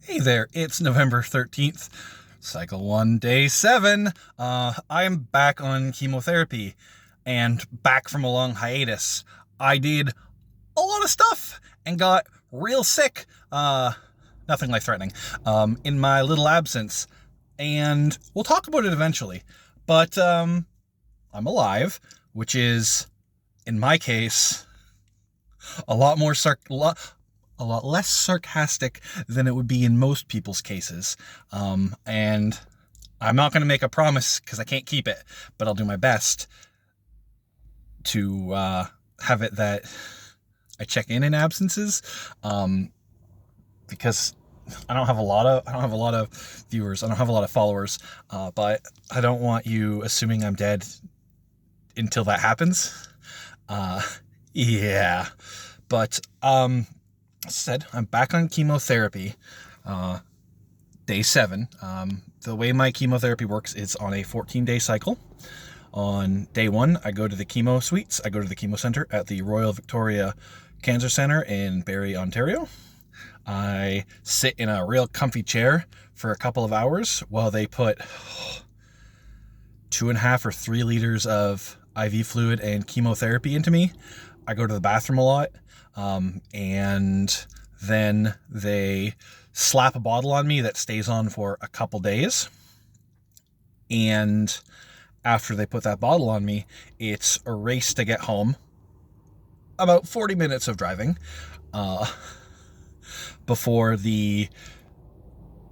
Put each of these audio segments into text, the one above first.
Hey there, it's November 13th, cycle 1, day 7. I'm back on chemotherapy and back from a long hiatus. I did a lot of stuff and got real sick, nothing life-threatening, in my little absence. And we'll talk about it eventually. But, I'm alive, which is, in my case, a lot more a lot less sarcastic than it would be in most people's cases. And I'm not going to make a promise because I can't keep it, but I'll do my best to have it that I check in absences, because I don't have a lot of viewers. I don't have a lot of followers, but I don't want you assuming I'm dead until that happens. Yeah, but said I'm back on chemotherapy, day 7. The way my chemotherapy works is on a 14-day cycle. On day 1, I go to the chemo suites. I go to the chemo center at the Royal Victoria Cancer Center in Barrie, Ontario. I sit in a real comfy chair for a couple of hours while they put 2.5 or 3 liters of IV fluid and chemotherapy into me. I go to the bathroom a lot, and then they slap a bottle on me that stays on for a couple days. And after they put that bottle on me, it's a race to get home. About 40 minutes of driving, before the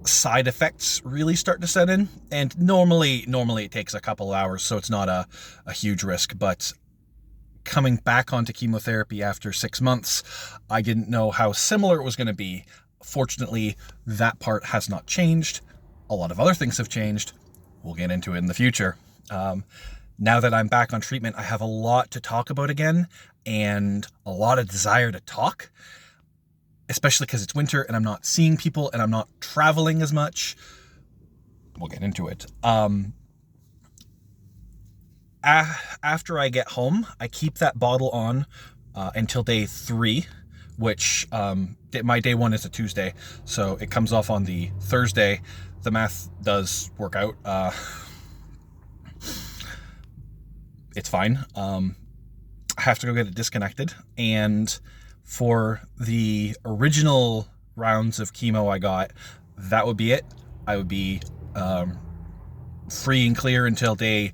side effects really start to set in. And normally it takes a couple hours, so it's not a huge risk. But coming back onto chemotherapy after 6 months, I didn't know how similar it was going to be. Fortunately, that part has not changed. A lot of other things have changed. We'll get into it in the future. Now that I'm back on treatment, I have a lot to talk about again and a lot of desire to talk, especially because it's winter and I'm not seeing people and I'm not traveling as much. We'll get into it. After I get home, I keep that bottle on until day 3, which my day 1 is a Tuesday, so it comes off on the Thursday. The math does work out. It's fine. I have to go get it disconnected, and for the original rounds of chemo I got, that would be it. I would be free and clear until day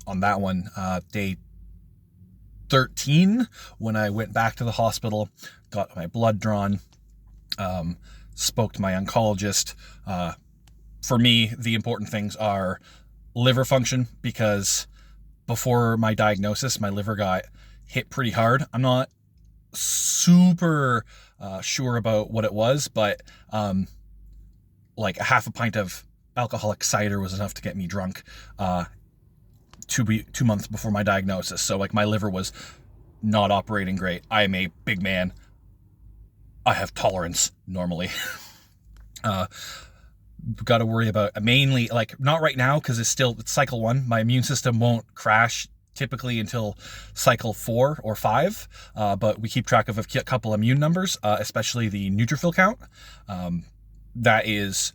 on that one, day 13, when I went back to the hospital, got my blood drawn, spoke to my oncologist. For me, the important things are liver function, because before my diagnosis, my liver got hit pretty hard. I'm not super sure about what it was, but like a half a pint of alcoholic cider was enough to get me drunk 2 months before my diagnosis. So like my liver was not operating great. I am a big man. I have tolerance normally. Got to worry about mainly, like, not right now because it's cycle 1. My immune system won't crash typically until cycle 4 or 5, but we keep track of a couple immune numbers, especially the neutrophil count. That is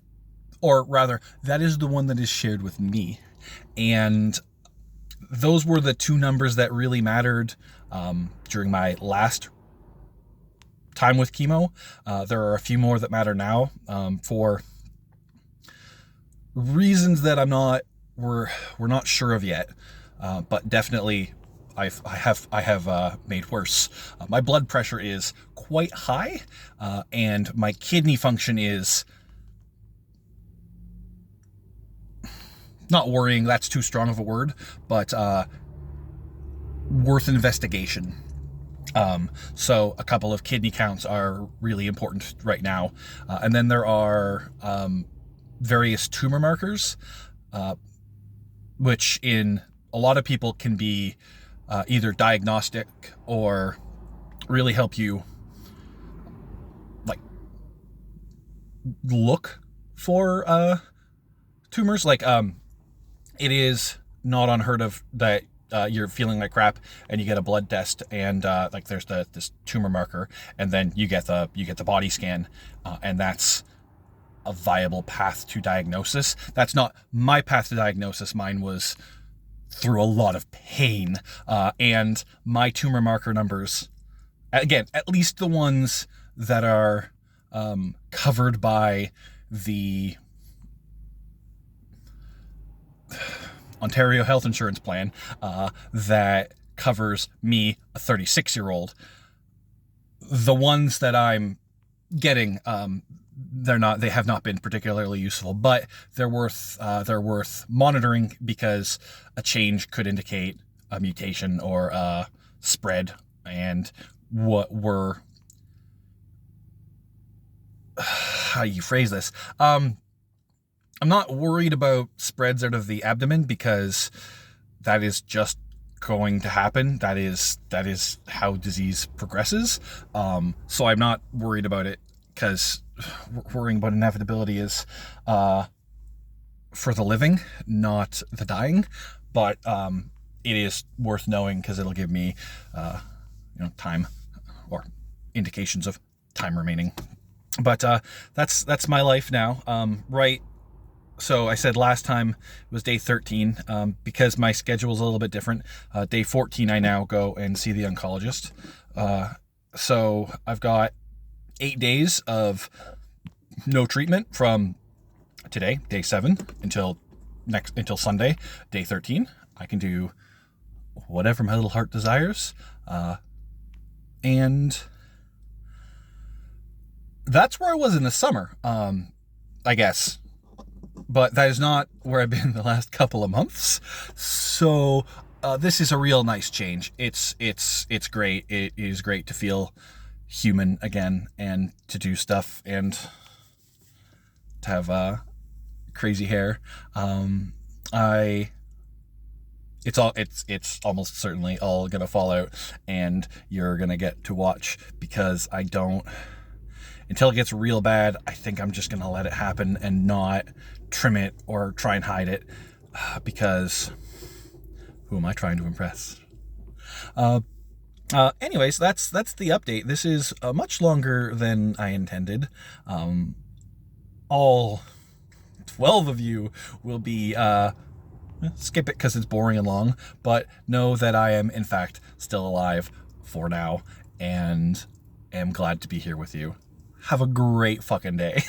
the one that is shared with me. And those were the 2 numbers that really mattered during my last time with chemo. There are a few more that matter now, for reasons that we're not sure of yet, but definitely I have made worse. My blood pressure is quite high, and my kidney function is not worrying. That's too strong of a word, but worth investigation. So a couple of kidney counts are really important right now, and then there are various tumor markers, which in a lot of people can be either diagnostic or really help you like look for tumors. Like it is not unheard of that you're feeling like crap, and you get a blood test, and like there's this tumor marker, and then you get the body scan, and that's a viable path to diagnosis. That's not my path to diagnosis. Mine was through a lot of pain, and my tumor marker numbers, again, at least the ones that are covered by the Ontario Health Insurance Plan, that covers me, a 36-year-old. The ones that I'm getting, they have not been particularly useful, but they're worth monitoring, because a change could indicate a mutation or a spread. And how do you phrase this? I'm not worried about spreads out of the abdomen, because that is just going to happen. That is how disease progresses. So I'm not worried about it, because worrying about inevitability is for the living, not the dying. But it is worth knowing, because it'll give me time, or indications of time remaining. But that's my life now. Right. So I said last time it was day 13, because my schedule is a little bit different. Day 14, I now go and see the oncologist. So I've got 8 days of no treatment from today, day 7, until Sunday, day 13. I can do whatever my little heart desires. And that's where I was in the summer, I guess. But that is not where I've been the last couple of months. So this is a real nice change. It's great. It is great to feel human again, and to do stuff, and to have crazy hair. It's almost certainly all gonna fall out, and you're gonna get to watch, because until it gets real bad, I think I'm just gonna let it happen and not trim it or try and hide it, because who am I trying to impress? Anyways, that's the update. This is much longer than I intended. All 12 of you will be skip it, because it's boring and long, but know that I am in fact still alive for now, and am glad to be here with you. Have a great fucking day.